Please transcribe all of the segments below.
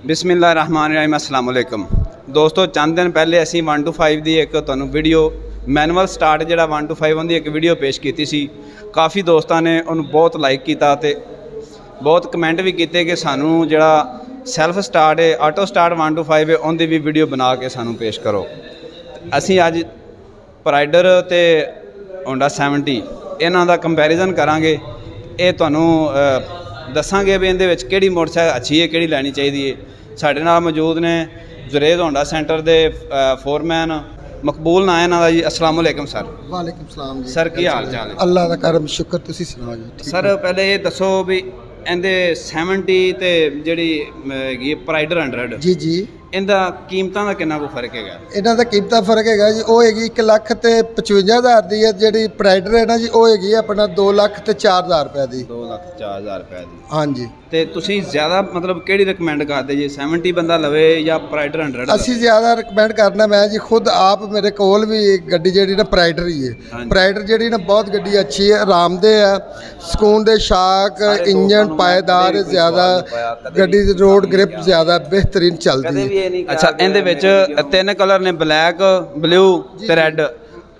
बिस्मिल्लाहिर्रहमानिर्रहीम अस्सलाम वालेकुम दोस्तों, चंद दिन पहले असी 1 to 5 की एक तुहानू वीडियो मैनुअल स्टार्ट जिहड़ा 1 to 5 उनकी एक वीडियो पेश की सी। काफ़ी दोस्तों ने उन्होंने बहुत लाइक किया ते बहुत कमेंट भी किए कि सानू जिहड़ा सैल्फ स्टार्ट है ऑटो स्टार्ट 1 to 5 है उनकी भी वीडियो बना के सानू पेश करो। असी अज प्राइडर ते होंडा 70 इन्हां दा कंपैरिजन करांगे। ये तुहानू दसांगे भी इहदे विच किहड़ी मोटरसाइकिल अच्छी है किहड़ी लैनी चाहिए। साडे नाल मौजूद ने जुरेद होंडा सेंटर के फोरमैन मकबूल ना इन्हां दा जी। अस्सलाम वालेकुम सर। वालेकुम सलाम जी। सर की हाल चाल है? अल्लाह दा करम शुक्र, तुसीं सुनाओ जी। सर पहले ये दसो भी इहदे 70 ते जिहड़ी हैगी प्राइडर 100 जी जी इनका कीमतां दा कितना को फर्क है? इन्हां दा कीमतां फर्क है जी। वो हैगी 1,55,000 दी है जिहड़ी प्राइडर है ना जी। वो हैगी अपना 2,04,000 रुपए दी। 2,04,000 रुपए दी। हाँ जी। ते तुसीं ज़्यादा मतलब किहड़ी रिकमेंड करदे जी 70 बंदा लवे या प्राइडर 100? असी ज़्यादा रिकमेंड करना मैं जी खुद आप मेरे कोल भी गड्डी जिहड़ी ना प्राइडर ही है। प्राइडर जिहड़ी ना बहुत गड्डी अच्छी है, आरामदेह है, सुकून दे शाक, इंजन पायदार ज़्यादा, गड्डी दी रोड ग्रिप ज़्यादा बेहतरीन चलती है। अच्छा, इहदे विच 3 कलर ने ब्लैक, ब्लू ते रेड।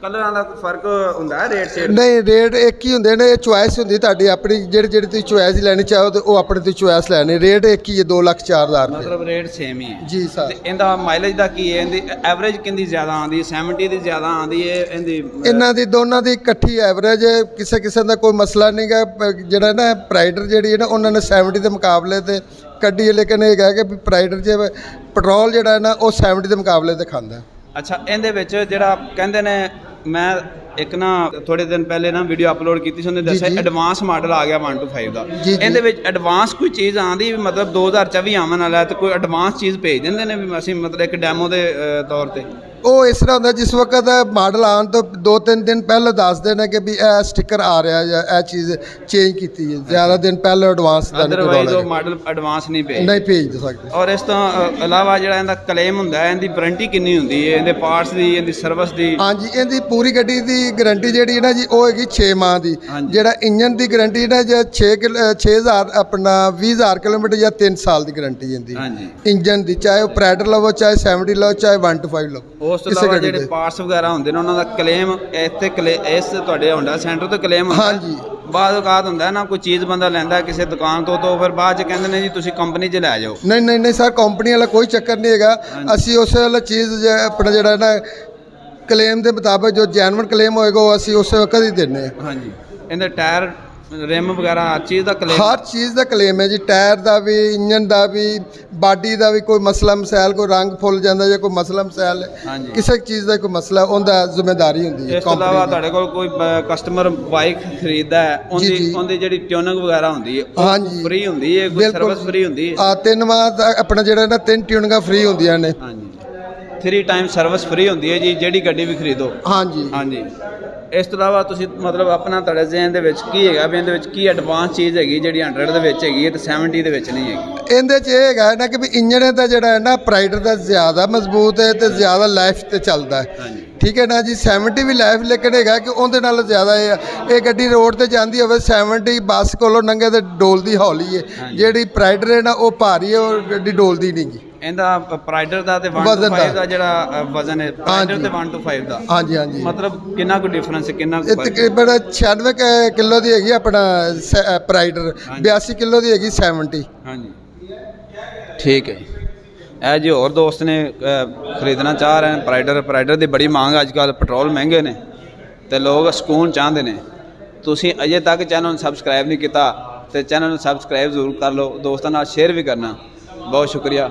कलरां दा फर्क हुंदा है रेट से? नहीं, रेट एक ही हुंदे ने। चॉइस हुंदी तुहाडी अपनी, जेहड़ी जेहड़ी तुसीं चॉइस लैनी चाहो ते ओह अपनी तुसीं चॉइस लैनी। रेट एक ही है 2,04,000 मतलब रेट सेम ही है जी सर। ते इंदा माइलेज दा की है? इंदी एवरेज किंदी ज़्यादा आंदी? 70 दी ज़्यादा आंदी है इंदी? इन्हां दी दोनों दी इकट्ठी एवरेज है, किसी किस्म दा कोई मसला नहीं गा। जेहड़ा ना प्राइडर जेहड़ी है ना उन्होंने 70 के मुकाबले ते कड्डी है, लेकिन यह है कि प्राइडर जे पेट्रोल जेहड़ा है ना वो 70 के मुकाबले ते खांदा। अच्छा, इहदे विच जेहड़ा कहंदे ने मैं एक ना थोड़े दिन पहले ना वीडियो अपलोड की थी, उन्हें दस्सिया एडवांस मॉडल आ गया 1 to 5 का। इहदे विच एडवांस कोई चीज़ आंदी मतलब 2024 आवन वाला है तो कोई एडवांस चीज़ भेज देंदे ने भी असीं मतलब एक डेमो के तौर पर? वो इस तरह होंदा जिस वक्त मॉडल आने तो 2-3 दिन पहले दस देना कि भी यह स्टिकर आ रहा है या यह चीज़ चेंज की है। ज़्यादा दिन पहले एडवांस मॉडल एडवांस नहीं भेज सकते। और इस तो अलावा जो इनका क्लेम होंदा है, इनकी वारंटी कितनी होंदी है? इनके पार्ट्स की, इनकी सर्विस की? हाँ जी, इनकी पूरी गड्डी की गारंटी जी है ना जी वो हैगी 6 माह की। जो इंजन की गारंटी ना जो 6,000 अपना 20,000 किलोमीटर या 3 साल की गारंटी इनकी इंजन की, चाहे वो प्राइडर लवो, चाहे 70 लो, चाहे 1 to 5 लो। उस तो इलावा जो पार्ट्स वगैरह होंगे ने उन्होंने क्लेम इस तुहाडे होंडा सेंटर तो क्लेम होंदा? हाँ जी। बाद औकात होंदा ना कोई चीज़ बंदा लैंदा किसी दुकान तो फिर बाद च कहंदे ने जी तुसीं कंपनी च लै जाओ। नहीं नहीं नहीं सर, कंपनी वाला कोई चक्कर नहीं है। असी उस वाला चीज़ अपना जो ना क्लेम के मुताबिक जो जैनवन क्लेम होएगा वो असी उस वक्त ही देने। हाँ जी। इहदे टायर रिम वगैरह हर चीज़ का क्लेम? हर चीज़ का क्लेम है जी। टायर का भी, इंजन का भी, बाडी का भी। कोई मसला मसैल, कोई रंग फुल जाता या कोई मसला मसैल किसी चीज़ का कोई मसला उनका जिम्मेदारी होंदी है। इस तो अलावा तुहाडे कोल कोई कस्टमर बाइक खरीददा है उनकी जिहड़ी ट्यूनिंग वगैरह होंदी है हाँ जी फ्री होंदी है? कोई सर्विस फ्री होंदी है? 3 माह अपना जिहड़ा ना 3 ट्यूनिंगां फ्री होंदियां ने। हाँ जी, 3 टाइम सर्विस फ्री होंदी है जी जिहड़ी गड्डी भी खरीदो? हाँ जी हाँ जी। इस तो अलावा तुसीं मतलब अपना तुहाडे ज़हन दे विच की हैगा भी इहदे विच की एडवांस चीज़ हैगी जिहड़ी 100 दे विच हैगी ते 70 दे विच नहीं हैगी? इहदे च यह है ना कि भी इंजन दा जिहड़ा है ना प्राइडर दा ज़्यादा मजबूत है तो ज़्यादा लाइफ ते चलदा है। ठीक है ना जी। 70 भी लाइफ लेकिन है कि उहदे नाल ज़्यादा ये गड्डी रोड ते जांदी होवे 70 बस कोलों लंघे ते डोलदी हौली है। जिहड़ी प्राइडर है ना वो भारी है और गड्डी डोलदी नहीं गी। इहदा प्राइडर दा ते 1 to 5 दा जिहड़ा वजन है प्राइडर ते 1 to 5 दा हाँ जी हाँ जी मतलब कितना कोई डिफरेंस है? कितना तकरीबन 96 किलो की हैगी अपना प्राइडर, 82 किलो की हैगी 70। हाँ जी ठीक है। यह जो और दोस्त ने खरीदना चाह रहे हैं प्राइडर की बड़ी मांग अजकल, पेट्रोल महंगे ने तो लोग सुकून चाहते हैं। तुसीं अजे तक चैनल सबसक्राइब नहीं किया तो चैनल सबसक्राइब जरूर कर लो, दोस्तों नाल शेयर भी करना। बहुत शुक्रिया।